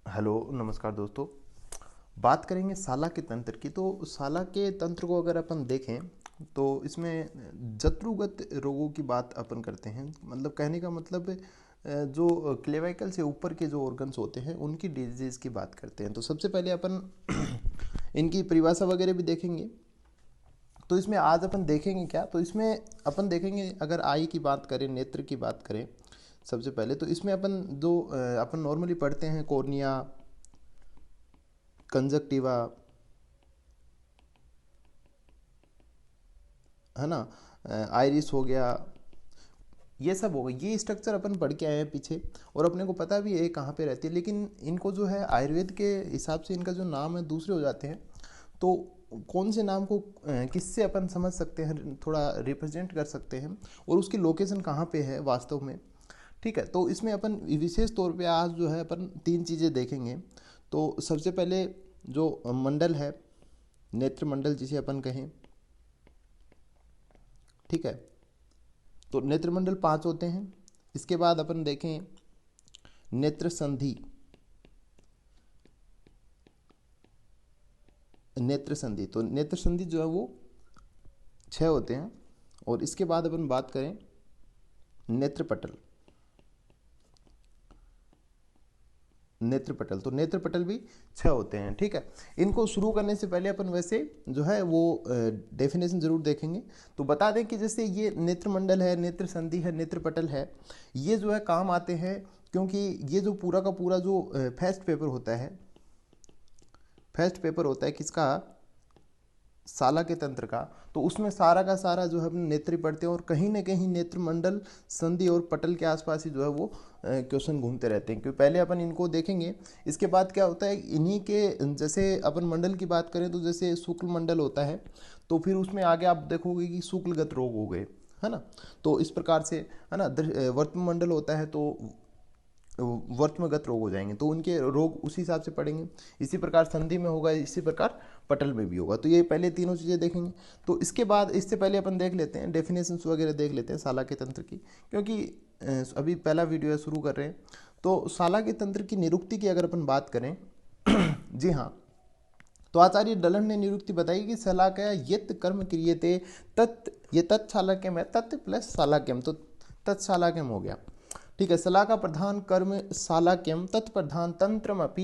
Hello नमस्कार दोस्तों। बात करेंगे साला के तंत्र की। तो साला के तंत्र को अगर अपन देखें तो इसमें जत्रुगत रोगों की बात अपन करते हैं। मतलब कहने का मतलब जो क्लेविकल से ऊपर के जो ऑर्गन्स होते हैं उनकी डिजीज़ की बात करते हैं। तो सबसे पहले अपन इनकी परिभाषा वगैरह भी देखेंगे। तो इसमें आज अपन देखेंगे क्या, तो इसमें अपन देखेंगे अगर आई की बात करें, नेत्र की बात करें सबसे पहले, तो इसमें अपन जो अपन नॉर्मली पढ़ते हैं कॉर्निया, कंजक्टिवा, है ना, आइरिस हो गया, ये सब हो गया। ये स्ट्रक्चर अपन पढ़ के आए हैं पीछे और अपने को पता भी है कहाँ पे रहती है। लेकिन इनको जो है आयुर्वेद के हिसाब से इनका जो नाम है दूसरे हो जाते हैं। तो कौन से नाम को किससे अपन समझ सकते हैं, थोड़ा रिप्रेजेंट कर सकते हैं और उसकी लोकेशन कहाँ पे है वास्तव में। ठीक है, तो इसमें अपन विशेष तौर पे आज जो है अपन तीन चीज़ें देखेंगे। तो सबसे पहले जो मंडल है, नेत्र मंडल जिसे अपन कहें, ठीक है। तो नेत्र मंडल 5 होते हैं। इसके बाद अपन देखें नेत्र संधि, नेत्र संधि, तो नेत्र संधि जो है वो 6 होते हैं। और इसके बाद अपन बात करें नेत्र पटल, नेत्र पटल, तो नेत्र पटल भी 6 होते हैं। ठीक है, इनको शुरू करने से पहले अपन वैसे जो है वो डेफिनेशन जरूर देखेंगे। तो बता दें कि जैसे ये नेत्र मंडल है, नेत्र संधि है, नेत्र पटल है, ये जो है काम आते हैं क्योंकि ये जो पूरा का पूरा जो फेस्ट पेपर होता है, फेस्ट पेपर होता है किसका, साला के तंत्र का, तो उसमें सारा का सारा जो है अपने नेत्र ही पढ़ते हैं और कहीं ना कहीं नेत्र मंडल, संधि और पटल के आसपास ही जो है वो क्वेश्चन घूमते रहते हैं। क्योंकि पहले अपन इनको देखेंगे। इसके बाद क्या होता है, इन्हीं के जैसे अपन मंडल की बात करें तो जैसे शुक्ल मंडल होता है, तो फिर उसमें आगे आप देखोगे कि शुक्लगत रोग हो गए, है ना। तो इस प्रकार से, है ना, वर्त्म मंडल होता है तो वर्तमगत रोग हो जाएंगे, तो उनके रोग उसी हिसाब से पड़ेंगे। इसी प्रकार संधि में होगा, इसी प्रकार पटल में भी होगा। तो ये पहले तीनों चीज़ें देखेंगे। तो इसके बाद इससे पहले अपन देख लेते हैं डेफिनेशंस वगैरह देख लेते हैं साला के तंत्र की, क्योंकि अभी पहला वीडियो है, शुरू कर रहे हैं। तो साला के तंत्र की निरुक्ति की अगर अपन बात करें जी हाँ, तो आचार्य डलन ने निरुक्ति बताई कि सलाकया यत कर्म क्रियते तत्, ये तत्शालाक्यम है, तत् प्लस शालाक्यम, तो तत्शालाक्यम हो गया। ठीक है, सला का प्रधान कर्म शालाक्यम, तत्प्रधान तंत्रम अपि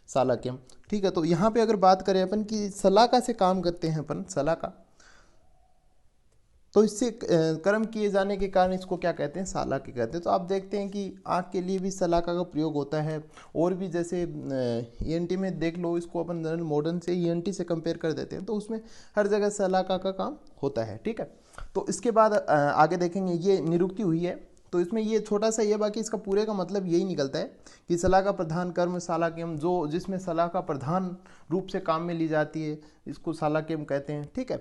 शालाक्यम। ठीक है, तो यहाँ पे अगर बात करें अपन कि सलाका से काम करते हैं अपन, सलाका, तो इससे कर्म किए जाने के कारण इसको क्या कहते हैं, साला के कहते हैं। तो आप देखते हैं कि आँख के लिए भी सलाका का प्रयोग होता है। और भी जैसे ईएनटी में देख लो, इसको अपन जनरल मॉडर्न से ईएनटी से कंपेयर कर देते हैं, तो उसमें हर जगह सलाका का काम होता है। ठीक है, तो इसके बाद आगे देखेंगे, ये निरुक्ति हुई है। तो इसमें ये छोटा सा ये, बाकी इसका पूरे का मतलब यही निकलता है कि सलाह का प्रधान कर्म शालाक्यम, जो जिसमें सलाह का प्रधान रूप से काम में ली जाती है, इसको शालाक्यम कहते हैं। ठीक है,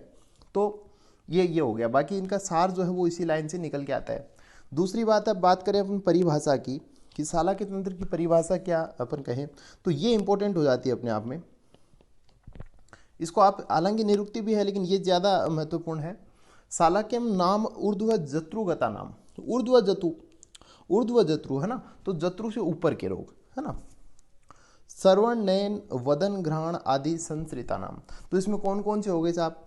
तो ये हो गया। बाकी इनका सार जो है वो इसी लाइन से निकल के आता है। दूसरी बात, अब बात करें अपन परिभाषा की कि साला के तंत्र की परिभाषा क्या अपन कहें, तो ये इंपॉर्टेंट हो जाती है अपने आप में। इसको आप, हालांकि निरुक्ति भी है लेकिन ये ज़्यादा महत्वपूर्ण है। सालाक्यम नाम ऊर्ध्व जत्रुगता नाम, ऊर्ध्व जतु, ऊर्ध्व जत्रु, है ना, तो जत्रु से ऊपर के रोग, है ना। श्रवण, नयन, वदन, घ्राण आदि संसृता नाम, तो इसमें कौन कौन से हो गए साहब,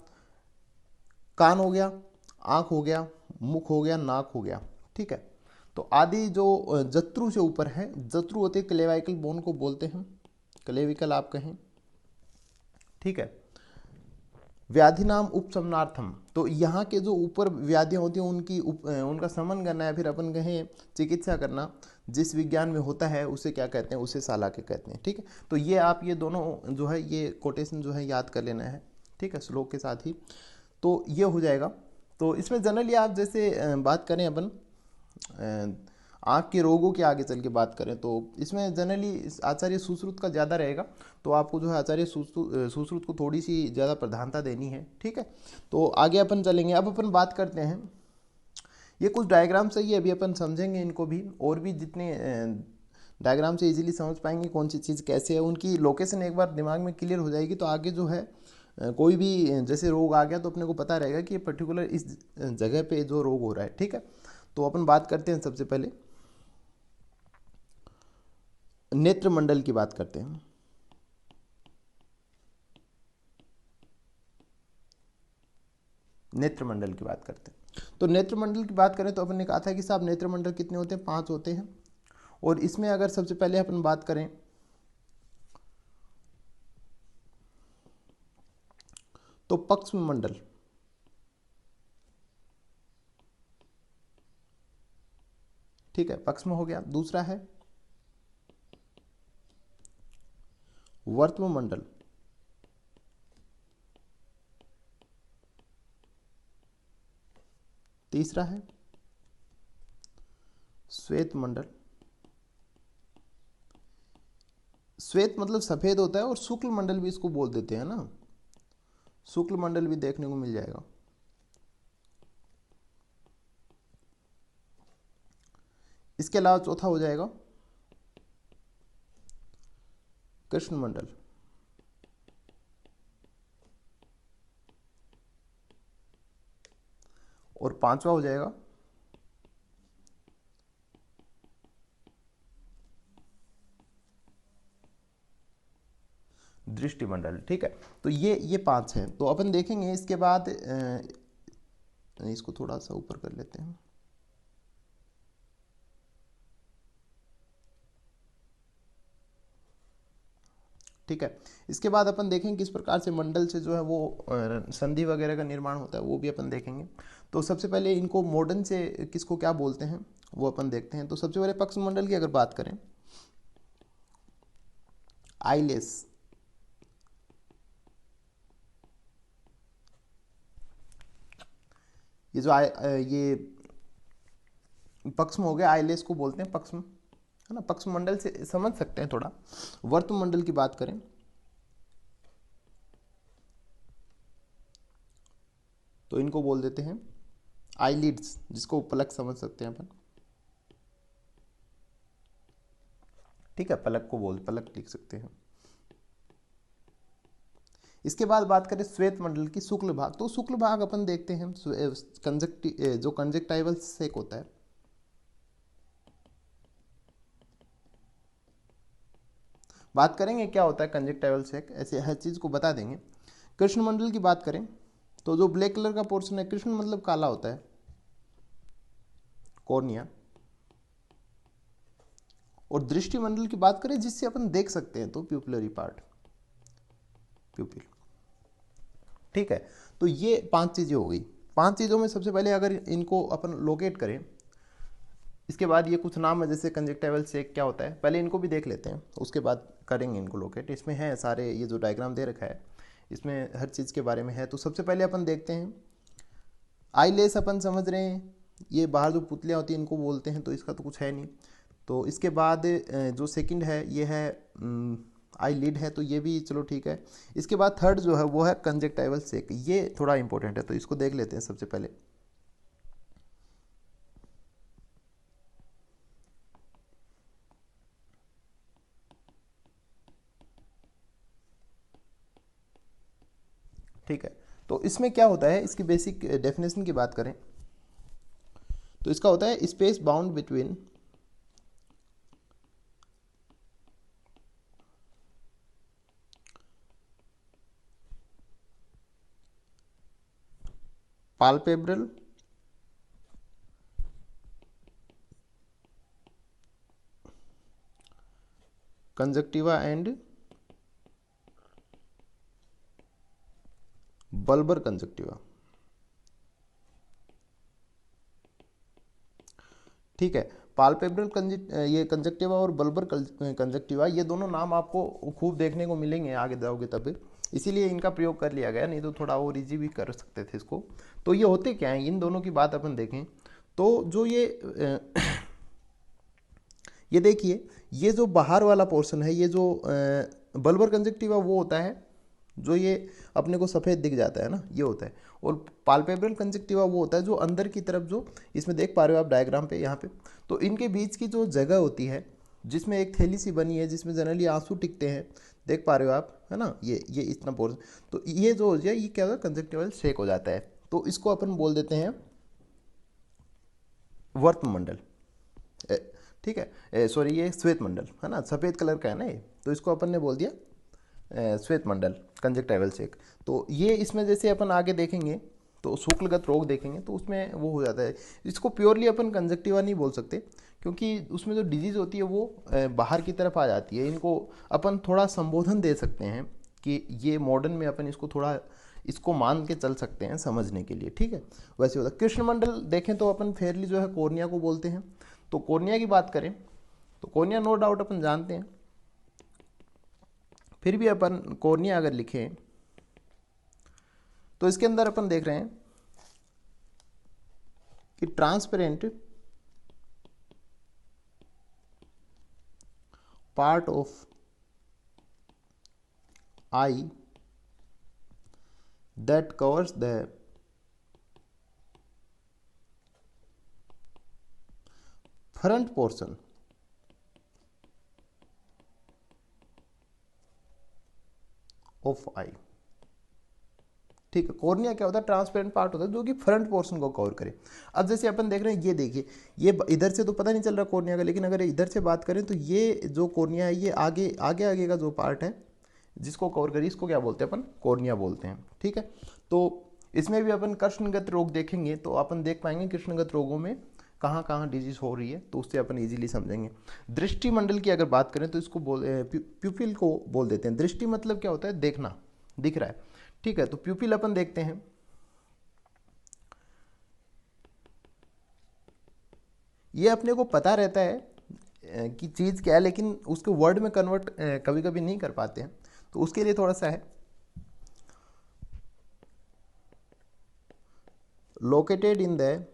कान हो गया, आँख हो गया, मुख हो गया, नाक हो गया। ठीक है, तो आदि जो जत्रु से ऊपर है, जत्रु होते क्लेविकल बोन को बोलते हैं, क्लेविकल आप कहें। ठीक है, व्याधि नाम उपशमनार्थम, तो यहाँ के जो ऊपर व्याधियाँ होती हैं उनकी उनका शमन करना है, फिर अपन कहें चिकित्सा करना, जिस विज्ञान में होता है उसे क्या कहते हैं, उसे साला के कहते हैं। ठीक है, तो ये आप ये दोनों जो है ये कोटेशन जो है याद कर लेना है। ठीक है, श्लोक के साथ ही, तो ये हो जाएगा। तो इसमें जनरली आप जैसे बात करें अपन आँख के रोगों के आगे चल के बात करें, तो इसमें जनरली आचार्य सुश्रुत का ज़्यादा रहेगा। तो आपको जो है आचार्य सुश्रुत को थोड़ी सी ज़्यादा प्रधानता देनी है। ठीक है, तो आगे अपन चलेंगे। अब अपन बात करते हैं, ये कुछ डायग्राम सही है, अभी अपन समझेंगे इनको भी, और भी जितने डायग्राम से इजीली समझ पाएंगे कौन सी चीज़ कैसे है, उनकी लोकेशन एक बार दिमाग में क्लियर हो जाएगी, तो आगे जो है कोई भी जैसे रोग आ गया तो अपने को पता रहेगा कि ये पर्टिकुलर इस जगह पे जो रोग हो रहा है। ठीक है, तो अपन बात करते हैं सबसे पहले नेत्र मंडल की बात करते हैं। नेत्र मंडल की बात करते हैं, तो नेत्र मंडल की बात करें तो अपन ने कहा था कि साहब नेत्र मंडल कितने होते हैं, 5 होते हैं। और इसमें अगर सबसे पहले अपन बात करें तो पक्ष्म मंडल, ठीक है, पक्ष्म हो गया। दूसरा है वर्त्म मंडल, तीसरा है श्वेत मंडल। श्वेत मतलब सफेद होता है, और शुक्ल मंडल भी इसको बोल देते हैं ना, शुक्ल मंडल भी देखने को मिल जाएगा। इसके अलावा चौथा हो जाएगा कृष्ण मंडल, और पांचवा हो जाएगा दृष्टि मंडल। ठीक है, तो ये 5 हैं। तो अपन देखेंगे इसके बाद इसको थोड़ा सा ऊपर कर लेते हैं। ठीक है, इसके बाद अपन देखेंगे किस प्रकार से मंडल से जो है वो संधि वगैरह का निर्माण होता है, वो भी अपन देखेंगे। तो सबसे पहले इनको मॉडर्न से किसको क्या बोलते हैं वो अपन देखते हैं। तो सबसे पहले पक्ष मंडल की अगर बात करें, आईलेस, ये जो ये पक्ष्म हो गया, आईलेस को बोलते हैं पक्ष्म, है ना, पक्ष मंडल से समझ सकते हैं थोड़ा। वर्त मंडल की बात करें तो इनको बोल देते हैं आईलिड्स, जिसको पलक समझ सकते हैं अपन। ठीक है, पलक लिख सकते हैं। इसके बाद बात करें श्वेत मंडल की, शुक्ल भाग। तो शुक्ल भाग अपन देखते हैं जो कंजक्टाइवल सेक होता है, बात करेंगे क्या होता है कंजक्टाइवल सेक, ऐसे हर चीज को बता देंगे। कृष्ण मंडल की बात करें तो जो ब्लैक कलर का पोर्शन है, कृष्ण मतलब काला होता है, कॉर्निया। और दृष्टि मंडल की बात करें जिससे अपन देख सकते हैं, तो प्यूपिलरी पार्ट, प्यूपिल। ठीक है, तो ये 5 चीजें हो गई। 5 चीजों में सबसे पहले अगर इनको अपन लोकेट करें, इसके बाद ये कुछ नाम है जैसे कंजक्टाइवल सेक क्या होता है, पहले इनको भी देख लेते हैं, उसके बाद करेंगे इनको लोकेट। इसमें है सारे, ये जो डायग्राम दे रखा है इसमें हर चीज़ के बारे में है। तो सबसे पहले अपन देखते हैं आईलेस, अपन समझ रहे हैं ये बाहर जो पुतलियाँ होती हैं इनको बोलते हैं, तो इसका तो कुछ है नहीं। तो इसके बाद जो सेकंड है ये है आई लिड है, तो ये भी चलो ठीक है। इसके बाद थर्ड जो है वो है कंजक्टाइवल सेक, ये थोड़ा इंपॉर्टेंट है, तो इसको देख लेते हैं सबसे पहले। ठीक है, तो इसमें क्या होता है, इसकी बेसिक डेफिनेशन की बात करें तो इसका होता है space bound between palpebral conjunctiva and bulbar conjunctiva। ठीक है, पाल्पेब्रल ये कंजक्टिवा और बल्बर कंजक्टिवा, ये दोनों नाम आपको खूब देखने को मिलेंगे आगे जाओगे तब, इसीलिए इनका प्रयोग कर लिया गया, नहीं तो थोड़ा और इजी भी कर सकते थे इसको। तो ये होते क्या हैं, इन दोनों की बात अपन देखें तो जो ये देखिए, ये जो बाहर वाला पोर्शन है, ये जो बल्बर कंजक्टिवा वो होता है जो ये अपने को सफ़ेद दिख जाता है ना, ये होता है। और पाल्पेब्रल कंजक्टिवा वो होता है जो अंदर की तरफ, जो इसमें देख पा रहे हो आप डायग्राम पे यहाँ पे, तो इनके बीच की जो जगह होती है जिसमें एक थैली सी बनी है जिसमें जनरली आंसू टिकते हैं, देख पा रहे हो आप, है ना, ये इतना पोर्शन। तो ये जो हो जाए, ये क्या होगा, कंजक्टिवल शेक हो जाता है। तो इसको अपन बोल देते हैं वर्त्म मंडल, ठीक है, सॉरी ये श्वेत मंडल है ना, सफ़ेद कलर का है ना ये, तो इसको अपन ने बोल दिया श्वेत मंडल कंजक्टाइवल सेक। तो ये इसमें जैसे अपन आगे देखेंगे तो शुक्लगत रोग देखेंगे तो उसमें वो हो जाता है। इसको प्योरली अपन कंजक्टिवा नहीं बोल सकते, क्योंकि उसमें जो डिजीज़ होती है वो बाहर की तरफ आ जाती है। इनको अपन थोड़ा संबोधन दे सकते हैं कि ये मॉडर्न में अपन इसको थोड़ा इसको मान के चल सकते हैं समझने के लिए, ठीक है। वैसे होता है कृष्णमंडल देखें तो अपन फेयरली जो है कोर्निया को बोलते हैं। तो कोर्निया की बात करें तो कोर्निया नो डाउट अपन जानते हैं, फिर भी अपन कोर्निया अगर लिखें तो इसके अंदर अपन देख रहे हैं कि transparent part of I that covers the front portion of eye, ठीक है। कॉर्निया क्या होता है, ट्रांसपेरेंट पार्ट होता है जो कि फ्रंट पोर्शन को कवर करे। अब जैसे अपन देख रहे हैं, ये देखिए, ये इधर से तो पता नहीं चल रहा कॉर्निया का, लेकिन अगर इधर से बात करें तो ये जो कॉर्निया है ये आगे आगे आगे का जो पार्ट है जिसको कवर करिए इसको क्या बोलते हैं अपन, कॉर्निया बोलते हैं, ठीक है। तो इसमें भी अपन कृष्णगत रोग देखेंगे तो अपन देख पाएंगे कृष्णगत रोगों में कहाँ कहाँ डिजीज हो रही है, तो उससे अपन इजीली समझेंगे। दृष्टि मंडल की अगर बात करें तो इसको प्यूपिल को बोल देते हैं। दृष्टि मतलब क्या होता है, देखना, दिख रहा है, ठीक है। तो प्यूपिल अपन देखते हैं, ये अपने को पता रहता है कि चीज़ क्या है, लेकिन उसको वर्ड में कन्वर्ट कभी कभी नहीं कर पाते हैं, तो उसके लिए थोड़ा सा है। Located in the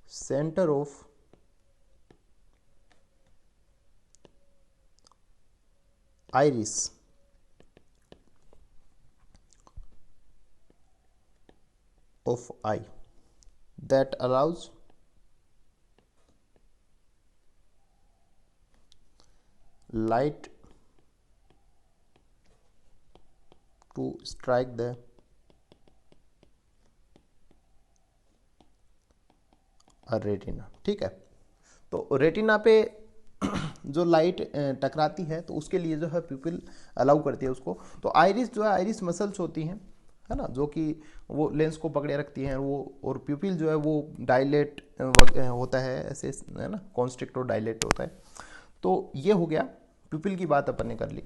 centre of iris of eye that allows light to strike the retina, ठीक है। तो रेटिना पे जो लाइट टकराती है तो उसके लिए जो है प्यूपिल अलाउ करती है उसको। तो आइरिस जो है, आइरिस मसल्स होती हैं, है ना, जो कि वो लेंस को पकड़े रखती हैं वो, और प्यूपिल जो है वो डायलेट होता है ऐसे, है ना, कॉन्स्ट्रिक्ट और डायलेट होता है। तो ये हो गया, प्यूपिल की बात अपन ने कर ली।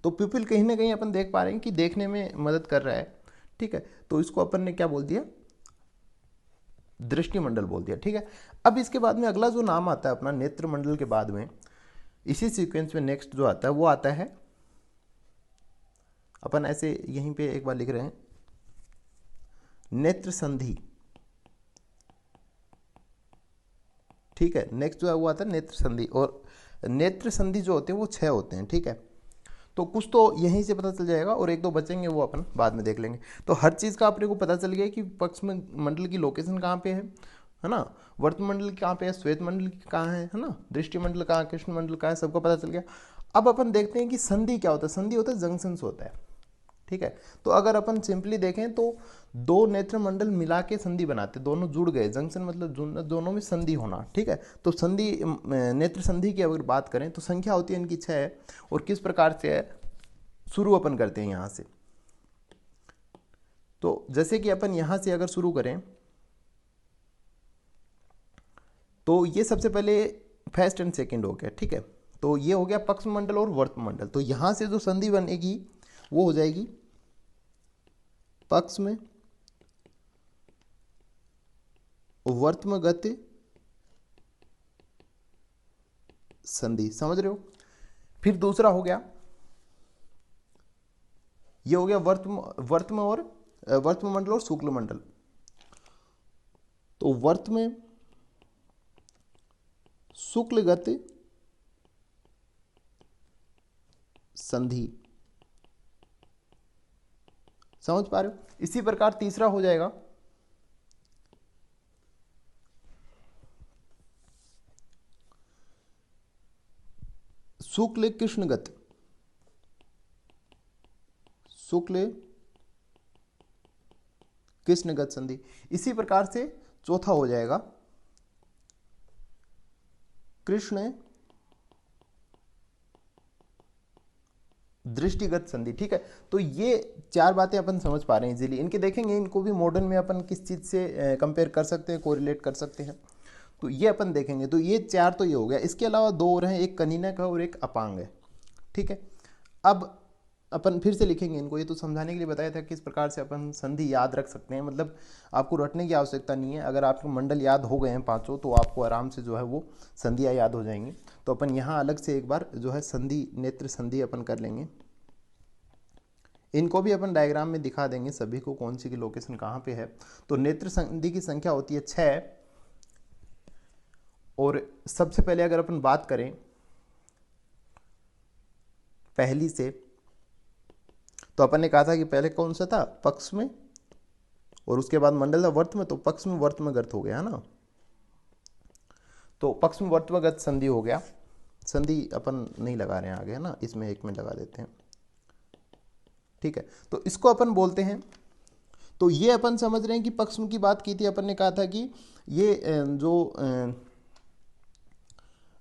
तो प्यूपिल कहीं ना कहीं अपन देख पा रहे हैं कि देखने में मदद कर रहा है, ठीक है। तो इसको अपन ने क्या बोल दिया, दृष्टिमंडल बोल दिया, ठीक है। अब इसके बाद में अगला जो नाम आता है अपना नेत्र मंडल के बाद में, इसी सीक्वेंस में नेक्स्ट जो आता है वो आता है, अपन ऐसे यहीं पे एक बार लिख रहे हैं, नेत्र संधि, ठीक है। नेक्स्ट जो है वो आता है नेत्र संधि, और नेत्र संधि जो होते हैं वो 6 होते हैं, ठीक है। तो कुछ तो यहीं से पता चल जाएगा और एक दो बचेंगे वो अपन बाद में देख लेंगे। तो हर चीज़ का अपने को पता चल गया कि पक्ष में मंडल की लोकेशन कहाँ पे है ना, वर्त मंडल कहाँ पे है, श्वेत मंडल कहाँ है ना, दृष्टि मंडल कहाँ, कृष्ण मंडल कहाँ है, सबको पता चल गया। अब अपन देखते हैं कि संधि क्या होता है। संधि होता है जंक्शंस होता है, ठीक है। तो अगर अपन सिंपली देखें तो दो नेत्र मंडल मिला के संधि बनाते, दोनों जुड़ गए, जंक्शन मतलब जुड़ना, दोनों में संधि होना, ठीक है। तो संधि, नेत्र संधि की अगर बात करें तो संख्या होती है इनकी 6, और किस प्रकार से है, शुरू अपन करते हैं यहाँ से। तो जैसे कि अपन यहाँ से अगर शुरू करें तो ये सबसे पहले फर्स्ट एंड सेकंड हो गया, ठीक है। तो ये हो गया पक्ष मंडल और वर्त मंडल। तो यहाँ से जो संधि बनेगी वो हो जाएगी पक्ष में वर्तमगत संधि, समझ रहे हो। फिर दूसरा हो गया, ये हो गया वर्तम और वर्तम मंडल और शुक्ल मंडल। तो वर्त में शुक्लगत संधि, समझ पा रहे हो। इसी प्रकार तीसरा हो जाएगा शुक्ल कृष्णगत, शुक्ल कृष्णगत संधि। इसी प्रकार से चौथा हो जाएगा कृष्ण दृष्टिगत संधि। ठीक है, तो ये चार बातें अपन समझ पा रहे हैं इजीली। इनके देखेंगे, इनको भी मॉडर्न में अपन किस चीज़ से कंपेयर कर सकते हैं, कोरिलेट कर सकते हैं, तो ये अपन देखेंगे। तो ये चार तो ये हो गया। इसके अलावा दो और हैं, एक कनीनक है और एक अपांग है। ठीक है, अब अपन फिर से लिखेंगे इनको। ये तो समझाने के लिए बताया था किस प्रकार से अपन संधि याद रख सकते हैं, मतलब आपको रटने की आवश्यकता नहीं है। अगर आपको मंडल याद हो गए हैं पांचों तो आपको आराम से जो है वो संधियाँ याद हो जाएंगी। तो अपन यहाँ अलग से एक बार जो है संधि, नेत्र संधि अपन कर लेंगे। इनको भी अपन डायग्राम में दिखा देंगे सभी को, कौन सी की लोकेशन कहाँ पे है। तो नेत्र संधि की संख्या होती है 6। और सबसे पहले अगर अपन बात करें पहली से, तो अपन ने कहा था कि पहले कौन सा था, पक्ष में, और उसके बाद मंडल था वर्त में। तो पक्ष में वर्त में गर्त हो गया है ना, तो पक्ष में वर्त में गर्त संधि हो गया। संधि अपन नहीं लगा रहे हैं आगे, है ना, इसमें एक में लगा देते हैं। ठीक है, तो इसको अपन बोलते हैं। तो ये अपन समझ रहे हैं कि पक्ष की बात की थी, अपन ने कहा था कि ये जो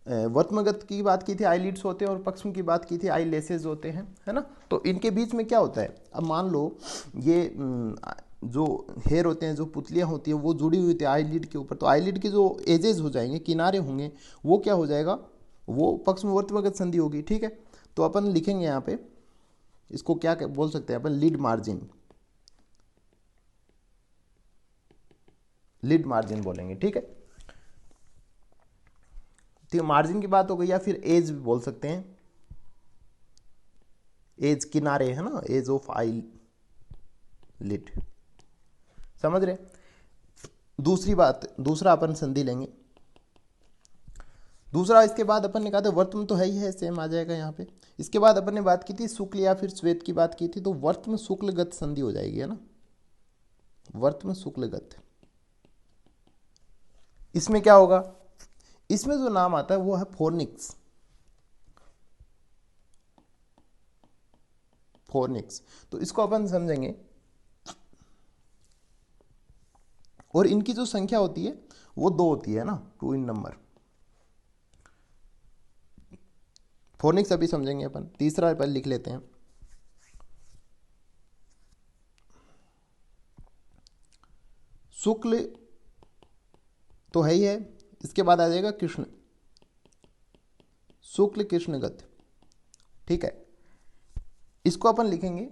वर्तमगत की बात की थी आईलिड्स होते हैं, और पक्ष्म की बात की थी आई लेसेस होते हैं, है ना। तो इनके बीच में क्या होता है, अब मान लो ये जो हेयर होते हैं, जो पुतलियाँ होती हैं, वो जुड़ी हुई थी आईलिड के ऊपर। तो आईलिड के जो एजेस हो जाएंगे, किनारे होंगे, वो क्या हो जाएगा, वो पक्ष्म वर्तमगत संधि होगी। ठीक है, तो अपन लिखेंगे यहाँ पे, इसको क्या बोल सकते हैं अपन, लिड मार्जिन, लिड मार्जिन बोलेंगे। ठीक है, तो मार्जिन की बात हो गई, या फिर एज भी बोल सकते हैं, एज किनारे, है ना, एज ऑफ आई लिड, समझ रहे। दूसरी बात, दूसरा अपन संधि लेंगे। दूसरा, इसके बाद अपन ने कहा था वर्त में, तो है ही है, सेम आ जाएगा यहाँ पे। इसके बाद अपन ने बात की थी शुक्ल या फिर श्वेत की बात की थी, तो वर्त में शुक्लगत संधि हो जाएगी, है ना, वर्त में शुक्लगत। इसमें क्या होगा, इसमें जो नाम आता है वो है फोर्निक्स, फोर्निक्स। तो इसको अपन समझेंगे, और इनकी जो संख्या होती है वो 2 होती है ना, 2 इन नंबर। फोर्निक्स अभी समझेंगे अपन। तीसरा पहले लिख लेते हैं, शुक्ल तो है ही है, इसके बाद आ जाएगा कृष्ण, शुक्ल कृष्णगत। ठीक है, इसको अपन लिखेंगे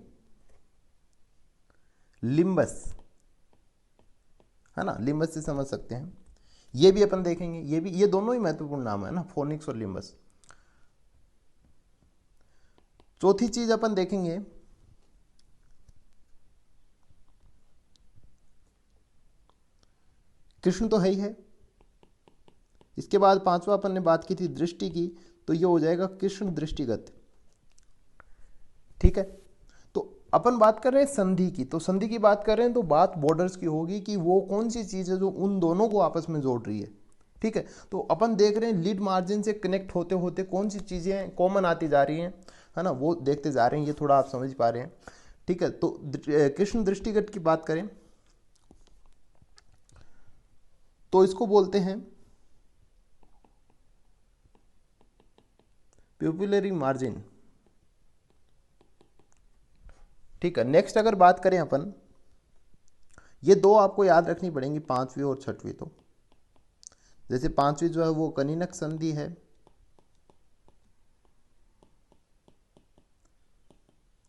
लिम्बस, है ना, लिम्बस से समझ सकते हैं। ये भी अपन देखेंगे, ये भी, ये दोनों ही महत्वपूर्ण नाम है ना, फोनिक्स और लिम्बस। चौथी चीज अपन देखेंगे, कृष्ण तो है ही है। इसके बाद पांचवा अपन ने बात की थी दृष्टि की, तो ये हो जाएगा कृष्ण दृष्टिगत। ठीक है, तो अपन बात कर रहे हैं संधि की, तो संधि की बात कर रहे हैं तो बात बॉर्डर्स की होगी कि वो कौन सी चीज है जो उन दोनों को आपस में जोड़ रही है। ठीक है, तो अपन देख रहे हैं लीड मार्जिन से कनेक्ट होते होते कौन सी चीजें कॉमन आती जा रही हैं, है ना, वो देखते जा रहे हैं। ये थोड़ा आप समझ पा रहे हैं। ठीक है, तो कृष्ण दृष्टिगत की बात करें तो इसको बोलते हैं प्यूपिलरी मार्जिन। ठीक है, नेक्स्ट अगर बात करें अपन, ये दो आपको याद रखनी पड़ेंगी, पांचवी और छठवीं। तो जैसे पांचवी जो है वो कनीनक संधि है,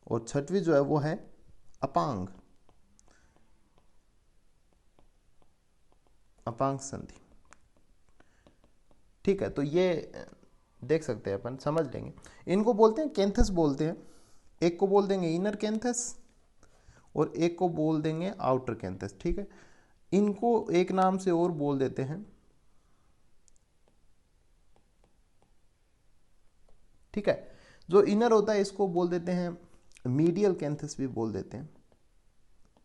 और छठवीं जो है वो है अपांग, अपांग संधि। ठीक है, तो ये देख सकते हैं अपन, समझ लेंगे। इनको बोलते हैं कैंथस बोलते हैं। एक को बोल देंगे इनर कैंथस और एक को बोल देंगे आउटर कैंथस। ठीक है, इनको एक नाम से और बोल देते हैं, ठीक है, जो इनर होता है इसको बोल देते हैं मीडियल कैंथस भी बोल देते हैं,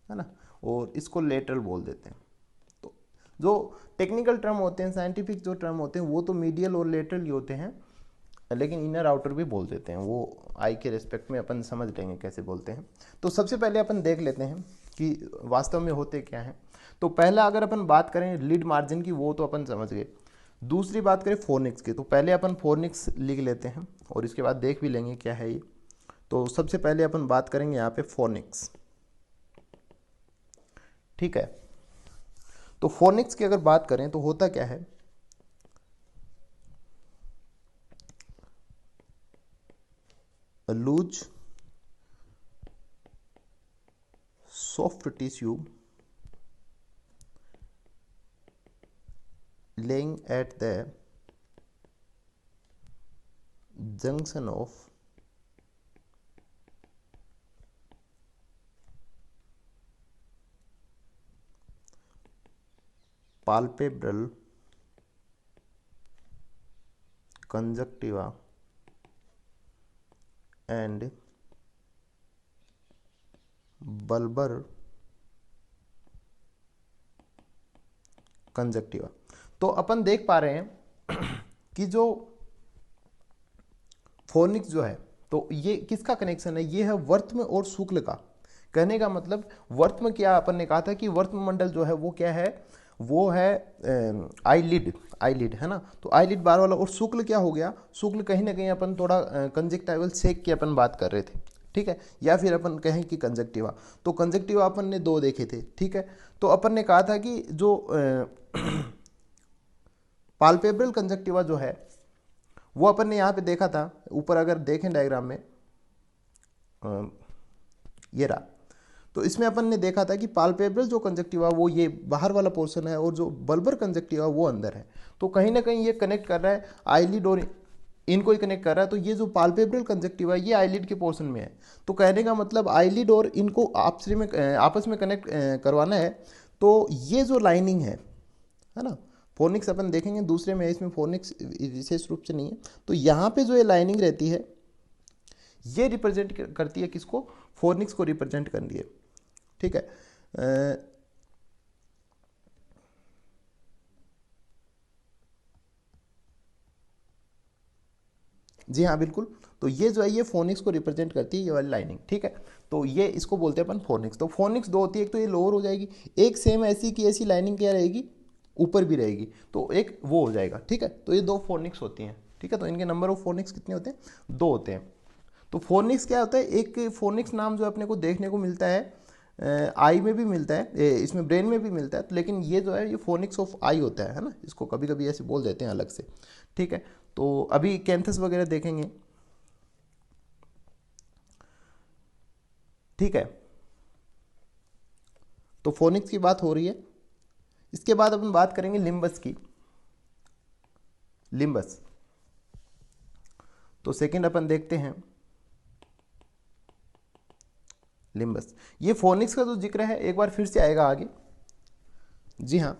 है ना, और इसको लेटरल बोल देते हैं। तो जो टेक्निकल टर्म होते हैं, साइंटिफिक जो टर्म होते हैं, वो तो मीडियल और लेटरल ही होते हैं, लेकिन इनर आउटर भी बोल देते हैं। वो आई के रिस्पेक्ट में अपन समझ लेंगे कैसे बोलते हैं। तो सबसे पहले अपन देख लेते हैं कि वास्तव में होते क्या हैं। तो पहला अगर अपन बात करें लीड मार्जिन की, वो तो अपन समझ गए। दूसरी बात करें फोनिक्स की, तो पहले अपन फोनिक्स लिख लेते हैं और इसके बाद देख भी लेंगे क्या है ये। तो सबसे पहले अपन बात करेंगे यहाँ पे फोनिक्स, ठीक है। तो फोनिक्स की अगर बात करें तो होता क्या है, loose soft tissue laying at the junction of palpebral conjunctiva and bulbar conjunctiva. तो अपन देख पा रहे हैं कि जो फोनिक्स जो है, तो ये किसका कनेक्शन है, ये है वर्त्म और शुक्ल का। कहने का मतलब वर्त्म क्या, अपन ने कहा था कि वर्त्म मंडल जो है वो क्या है, वो है आईलिड, आईलिड है ना। तो आईलिड बार वाला, और शुक्ल क्या हो गया, शुक्ल कहीं ना कहीं अपन थोड़ा कंजक्टाइवल सेक की अपन बात कर रहे थे, ठीक है, या फिर अपन कहें कि कंजक्टिवा। तो कंजक्टिवा अपन ने दो देखे थे, ठीक है। तो अपन ने कहा था कि जो पाल्पेब्रल कंजक्टिवा जो है वो अपन ने यहाँ पे देखा था, ऊपर अगर देखें डायग्राम में ये रहा, तो इसमें अपन ने देखा था कि पाल्पेब्रल जो कंजक्टिवा वो ये बाहर वाला पोर्शन है और जो बल्बर कंजक्टिवा वो अंदर है। तो कहीं ना कहीं ये कनेक्ट कर रहा है आईलिड और इनको ही कनेक्ट कर रहा है। तो ये जो पाल्पेब्रल कंजक्टिवा ये आईलिड के पोर्शन में है। तो कहने का मतलब आईलिड और इनको आपस में कनेक्ट करवाना है। तो ये जो लाइनिंग है ना, फोनिक्स अपन देखेंगे दूसरे में, इसमें फोनिक्स विशेष रूप से नहीं है। तो यहाँ पे जो ये लाइनिंग रहती है ये रिप्रेजेंट करती है किसको, फोनिक्स को रिप्रेजेंट कर रही है, ठीक है। जी हाँ बिल्कुल। तो ये जो है ये फोनिक्स को रिप्रेजेंट करती है, ये वाली लाइनिंग, ठीक है। तो ये इसको बोलते हैं अपन फोनिक्स। तो फोनिक्स दो होती है, एक तो ये लोअर हो जाएगी, एक सेम ऐसी की ऐसी लाइनिंग क्या रहेगी, ऊपर भी रहेगी, तो एक वो हो जाएगा, ठीक है। तो ये दो फोनिक्स होती हैं, ठीक है। तो इनके नंबर ऑफ फोनिक्स कितने होते हैं, दो होते हैं। तो फोनिक्स क्या होता है, एक फोनिक्स नाम जो अपने को देखने को मिलता है आई में भी मिलता है, इसमें ब्रेन में भी मिलता है, लेकिन ये जो है ये फोनिक्स ऑफ आई होता है ना, इसको कभी कभी ऐसे बोल देते हैं अलग से, ठीक है। तो अभी कैंथस वगैरह देखेंगे, ठीक है। तो फोनिक्स की बात हो रही है। इसके बाद अपन बात करेंगे लिम्बस की, लिम्बस। तो सेकंड अपन देखते हैं लिम्बस। ये फोनिक्स का जो जिक्र है एक बार फिर से आएगा आगे। जी हाँ,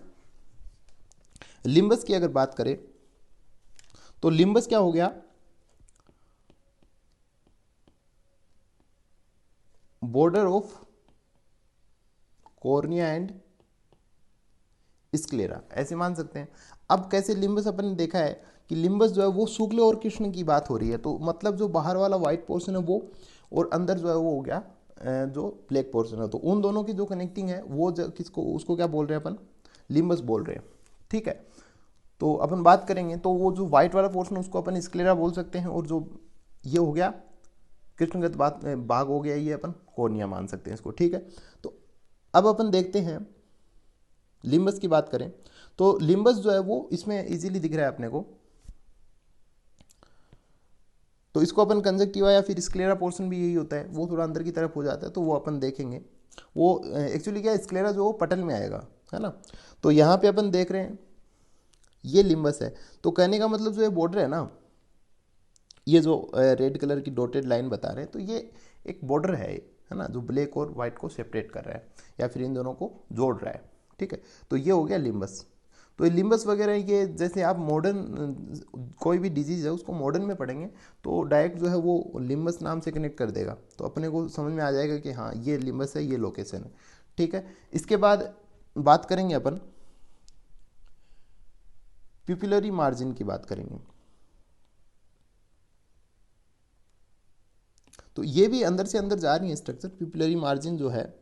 लिम्बस की अगर बात करें तो लिम्बस क्या हो गया, border of cornea and sclera, ऐसे मान सकते हैं। अब कैसे लिम्बस अपन ने देखा है कि लिम्बस जो है वो शुक्ल और कृष्ण की बात हो रही है। तो मतलब जो बाहर वाला व्हाइट पोर्शन है वो, और अंदर जो है वो हो गया जो ब्लैक पोर्शन है। तो उन दोनों की जो कनेक्टिंग है वो किसको, उसको क्या बोल रहे हैं अपन, लिम्बस बोल रहे हैं, ठीक है। तो अपन बात करेंगे तो वो जो व्हाइट वाला पोर्शन उसको अपन स्क्लेरा बोल सकते हैं, और जो ये हो गया कृष्णगत भाग हो गया, ये अपन कॉर्निया मान सकते हैं इसको, ठीक है। तो अब अपन देखते हैं लिम्बस की बात करें तो लिम्बस जो है वो इसमें इजीली दिख रहा है अपने को। तो इसको अपन कंजक्टिवा या फिर स्क्लेरा पोर्शन भी यही होता है, वो थोड़ा अंदर की तरफ हो जाता है, तो वो अपन देखेंगे। वो एक्चुअली क्या है, स्क्लेरा जो पटल में आएगा, है ना। तो यहाँ पे अपन देख रहे हैं ये लिम्बस है। तो कहने का मतलब जो ये बॉर्डर है ना, ये जो रेड कलर की डॉटेड लाइन बता रहे हैं, तो ये एक बॉर्डर है ना, जो ब्लैक और वाइट को सेपरेट कर रहा है या फिर इन दोनों को जोड़ रहा है, ठीक है। तो ये हो गया लिम्बस। तो ये लिम्बस वगैरह ये जैसे आप मॉडर्न कोई भी डिजीज़ है उसको मॉडर्न में पढ़ेंगे तो डायरेक्ट जो है वो लिम्बस नाम से कनेक्ट कर देगा, तो अपने को समझ में आ जाएगा कि हाँ ये लिम्बस है, ये लोकेशन है, ठीक है। इसके बाद बात करेंगे अपन पिपुलरी मार्जिन की बात करेंगे। तो ये भी अंदर से अंदर जा रही है स्ट्रक्चर। पिपुलरी मार्जिन जो है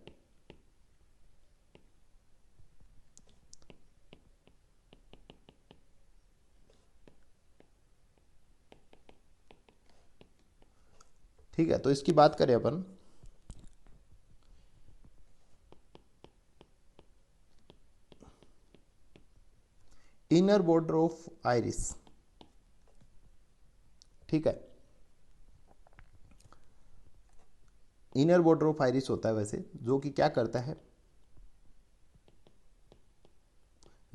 ठीक है, तो इसकी बात करें अपन, इनर बॉर्डर ऑफ आइरिस। ठीक है, इनर बॉर्डर ऑफ आइरिस होता है वैसे, जो कि क्या करता है,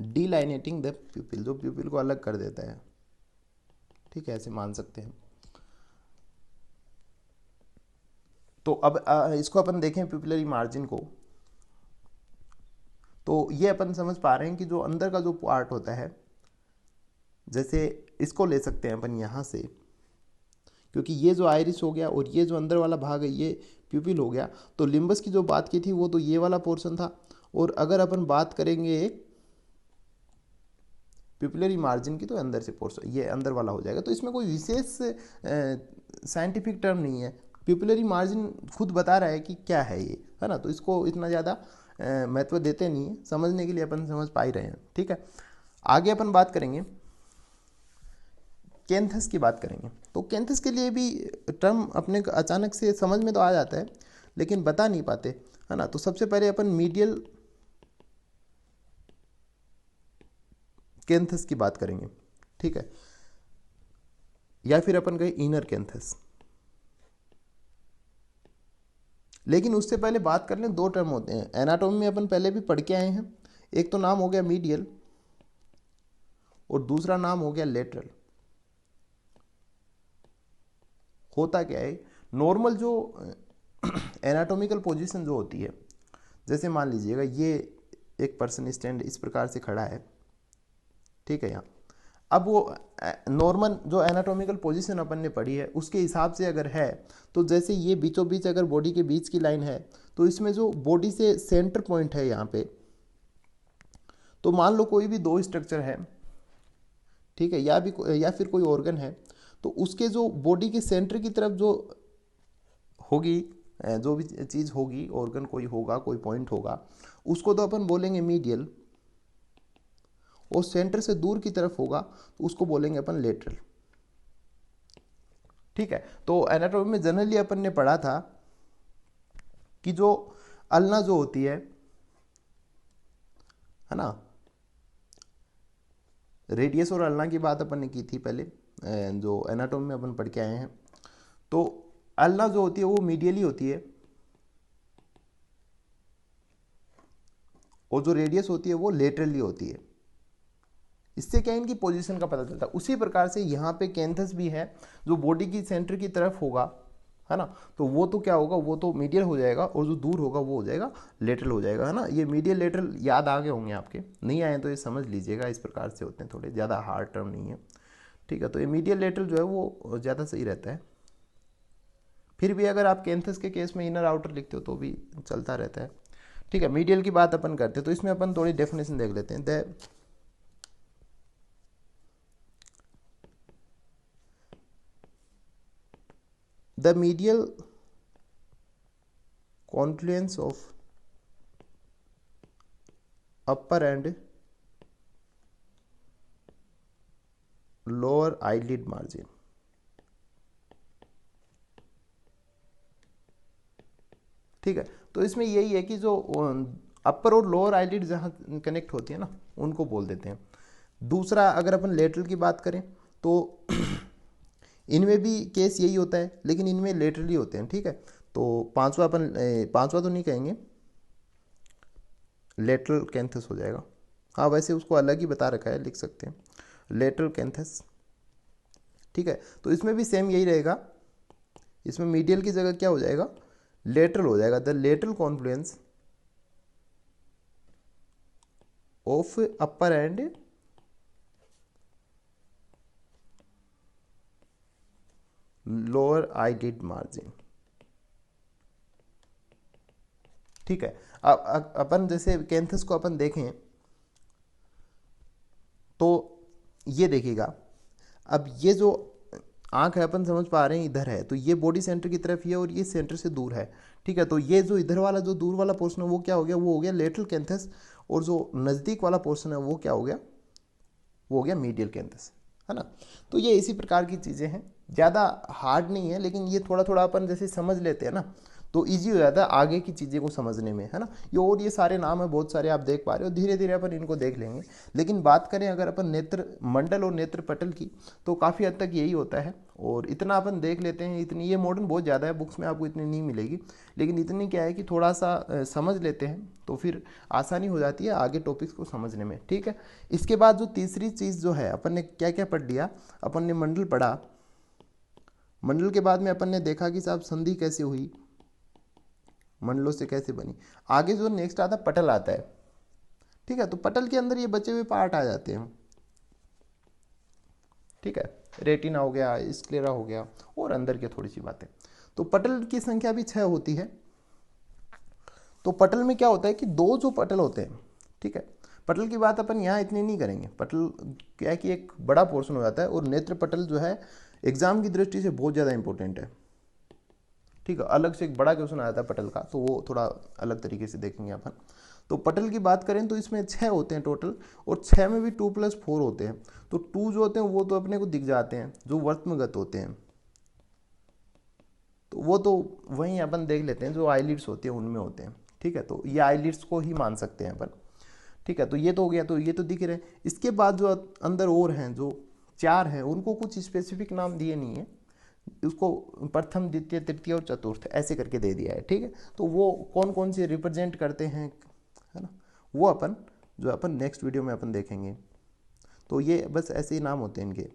डीलाइनेटिंग द प्यूपिल, जो प्यूपिल को अलग कर देता है। ठीक है, ऐसे मान सकते हैं। तो अब इसको अपन देखें प्यूपिलरी मार्जिन को, तो ये अपन समझ पा रहे हैं कि जो अंदर का जो पार्ट होता है, जैसे इसको ले सकते हैं अपन यहाँ से, क्योंकि ये जो आइरिस हो गया और ये जो अंदर वाला भाग है ये प्यूपिल हो गया। तो लिम्बस की जो बात की थी वो तो ये वाला पोर्शन था, और अगर अपन बात करेंगे प्यूपिलरी मार्जिन की, तो अंदर से पोर्शन ये अंदर वाला हो जाएगा। तो इसमें कोई विशेष साइंटिफिक टर्म नहीं है, प्यूपिलरी मार्जिन खुद बता रहा है कि क्या है ये, है ना। तो इसको इतना ज़्यादा महत्व देते नहीं है, समझने के लिए अपन समझ पा ही रहे हैं। ठीक है, आगे अपन बात करेंगे, कैंथस की बात करेंगे। तो कैंथस के लिए भी टर्म अपने अचानक से समझ में तो आ जाता है, लेकिन बता नहीं पाते, है ना। तो सबसे पहले अपन मीडियल कैंथस की बात करेंगे। ठीक है, या फिर अपन कहें इनर कैंथस। लेकिन उससे पहले बात कर लें, दो टर्म होते हैं एनाटॉमी में, अपन पहले भी पढ़ के आए हैं। एक तो नाम हो गया मीडियल और दूसरा नाम हो गया लेटरल। होता क्या है, नॉर्मल जो एनाटॉमिकल पोजीशन जो होती है, जैसे मान लीजिएगा ये एक पर्सन स्टैंड इस प्रकार से खड़ा है। ठीक है, यहाँ अब वो नॉर्मल जो एनाटॉमिकल पोजीशन अपन ने पढ़ी है उसके हिसाब से अगर है, तो जैसे ये बीचों बीच अगर बॉडी के बीच की लाइन है, तो इसमें जो बॉडी से सेंटर पॉइंट है यहाँ पे, तो मान लो कोई भी दो स्ट्रक्चर है, ठीक है, या फिर कोई ऑर्गन है, तो उसके जो बॉडी के सेंटर की तरफ जो होगी, जो भी चीज़ होगी, ऑर्गन कोई होगा, कोई पॉइंट होगा, उसको तो अपन बोलेंगे मीडियल, और सेंटर से दूर की तरफ होगा तो उसको बोलेंगे अपन लेटरल। ठीक है, तो एनाटॉमी में जनरली अपन ने पढ़ा था कि जो अल्ना जो होती है ना, रेडियस और अल्ना की बात अपन ने की थी पहले, जो एनाटॉमी में अपन पढ़ के आए हैं। तो अल्ना जो होती है वो मीडियली होती है, और जो रेडियस होती है वो लेटरली होती है। इससे क्या इनकी पोजीशन का पता चलता है। उसी प्रकार से यहाँ पे कैंथस भी है, जो बॉडी की सेंटर की तरफ होगा, है ना, तो वो तो क्या होगा, वो तो मीडियल हो जाएगा, और जो दूर होगा वो हो जाएगा लेटरल हो जाएगा, है ना। ये मीडियल लेटरल याद आ गए होंगे आपके, नहीं आए तो ये समझ लीजिएगा, इस प्रकार से होते हैं, थोड़े ज़्यादा हार्ड टर्म नहीं है। ठीक है, तो ये मीडियल लेटरल जो है वो ज़्यादा सही रहता है। फिर भी अगर आप कैंथस के केस में इनर आउटर लिखते हो तो भी चलता रहता है। ठीक है, मीडियल की बात अपन करते हैं, तो इसमें अपन थोड़ी डेफिनेशन देख लेते हैं। The medial confluence of upper and lower eyelid margin। ठीक है, तो इसमें यही है कि जो अपर और लोअर आईलिड जहाँ कनेक्ट होती है ना, उनको बोल देते हैं। दूसरा, अगर अपन लेटरल की बात करें तो इनमें भी केस यही होता है, लेकिन इनमें लेटरली होते हैं। ठीक है, तो पांचवा तो नहीं कहेंगे, लेटरल कैंथस हो जाएगा। हाँ, वैसे उसको अलग ही बता रखा है, लिख सकते हैं लेटरल कैंथस। ठीक है, तो इसमें भी सेम यही रहेगा, इसमें मीडियल की जगह क्या हो जाएगा, लेटरल हो जाएगा। The lateral Confluence of upper and lower eyelid margin. ठीक है, अब अपन जैसे कैंथस को अपन देखें तो ये देखिएगा, अब ये जो आंख है अपन समझ पा रहे हैं इधर है, तो ये बॉडी सेंटर की तरफ ही है और ये सेंटर से दूर है। ठीक है, तो ये जो इधर वाला जो दूर वाला पोर्शन है वो क्या हो गया, वो हो गया लेटरल कैंथस, और जो नज़दीक वाला पोर्शन है वो क्या हो गया, वो हो गया मीडियल कैंथस, है ना। तो ये इसी प्रकार की चीज़ें हैं, ज़्यादा हार्ड नहीं है, लेकिन ये थोड़ा थोड़ा अपन जैसे समझ लेते हैं ना तो इजी हो जाता है आगे की चीज़ें को समझने में, है ना। ये सारे नाम है बहुत सारे, आप देख पा रहे हो, धीरे धीरे अपन इनको देख लेंगे। लेकिन बात करें अगर अपन नेत्र मंडल और नेत्र पटल की, तो काफ़ी हद तक यही होता है, और इतना अपन देख लेते हैं। इतनी ये मॉडर्न बहुत ज़्यादा है, बुक्स में आपको इतनी नहीं मिलेगी, लेकिन इतनी क्या है कि थोड़ा सा समझ लेते हैं तो फिर आसानी हो जाती है आगे टॉपिक्स को समझने में, ठीक है। इसके बाद जो तीसरी चीज़ जो है, अपन ने क्या क्या पढ़ लिया, अपन ने मंडल पढ़ा। मंडल के बाद में अपन ने देखा कि साहब संधि कैसे हुई, मंडलों से कैसे बनी। आगे जो नेक्स्ट आता पटल आता है, ठीक है। तो पटल के अंदर ये बचे हुए पार्ट आ जाते हैं, ठीक है। रेटिना हो गया, स्क्लेरा हो गया, और अंदर की थोड़ी सी बातें। तो पटल की संख्या भी 6 होती है। तो पटल में क्या होता है कि 2 जो पटल होते हैं, ठीक है। पटल की बात अपन यहाँ इतनी नहीं करेंगे, पटल क्या है कि एक बड़ा पोर्शन हो जाता है, और नेत्र पटल जो है एग्जाम की दृष्टि से बहुत ज़्यादा इंपॉर्टेंट है, ठीक है। अलग से एक बड़ा क्वेश्चन आया था पटल का, तो वो थोड़ा अलग तरीके से देखेंगे अपन। तो पटल की बात करें तो इसमें 6 होते हैं टोटल, और 6 में भी 2+4 होते हैं। तो 2 जो होते हैं वो तो अपने को दिख जाते हैं, जो वर्तमगत होते हैं, तो वो तो वहीं अपन देख लेते हैं, जो आईलिड्स होती है उनमें होते हैं, ठीक है। तो ये आईलिड्स को ही मान सकते हैं अपन, ठीक है। तो ये तो हो गया, तो ये तो दिख रहे हैं। इसके बाद जो अंदर और हैं, जो 4 हैं, उनको कुछ स्पेसिफिक नाम दिए नहीं है, उसको प्रथम, द्वितीय, तृतीय और चतुर्थ ऐसे करके दे दिया है, ठीक है। तो वो कौन कौन से रिप्रेजेंट करते हैं, है ना, वो अपन जो अपन नेक्स्ट वीडियो में अपन देखेंगे। तो ये बस ऐसे ही नाम होते हैं इनके।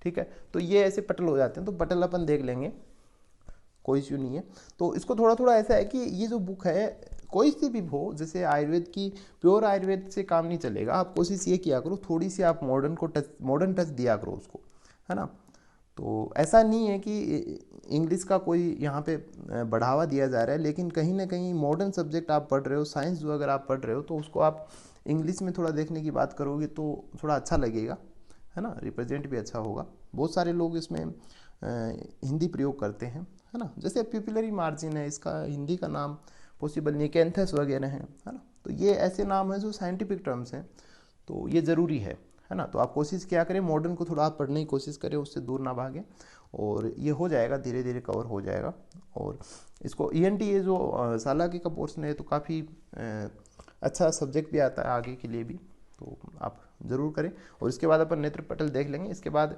ठीक है, तो ये ऐसे पटल हो जाते हैं, तो पटल अपन देख लेंगे, कोई इश्यू नहीं है। तो इसको थोड़ा थोड़ा ऐसा है कि ये जो बुक है कोई सी भी हो, जैसे आयुर्वेद की, प्योर आयुर्वेद से काम नहीं चलेगा। आप कोशिश ये किया करो, थोड़ी सी आप मॉडर्न टच दिया करो उसको, है ना। तो ऐसा नहीं है कि इंग्लिश का कोई यहाँ पे बढ़ावा दिया जा रहा है, लेकिन कहीं ना कहीं मॉडर्न सब्जेक्ट आप पढ़ रहे हो, साइंस जो अगर आप पढ़ रहे हो, तो उसको आप इंग्लिश में थोड़ा देखने की बात करोगे तो थोड़ा अच्छा लगेगा, है ना, रिप्रेजेंट भी अच्छा होगा। बहुत सारे लोग इसमें हिंदी प्रयोग करते हैं, है ना। जैसे पिपिलरी मार्जिन है, इसका हिंदी का नाम पॉसिबल नहीं, कैंथस वगैरह हैं, है ना। तो ये ऐसे नाम हैं जो साइंटिफिक टर्म्स हैं, तो ये ज़रूरी है ना। तो आप कोशिश क्या करें, मॉडर्न को थोड़ा आप पढ़ने की कोशिश करें, उससे दूर ना भागें, और ये हो जाएगा, धीरे धीरे कवर हो जाएगा। और इसको ईएनटी, ये जो सालाकी का पोर्शन है, तो काफ़ी अच्छा सब्जेक्ट भी आता है आगे के लिए भी, तो आप ज़रूर करें। और इसके बाद अपन नेत्र पटल देख लेंगे, इसके बाद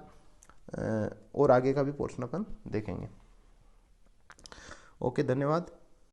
और आगे का भी पोर्शन अपन देखेंगे। ओके, धन्यवाद।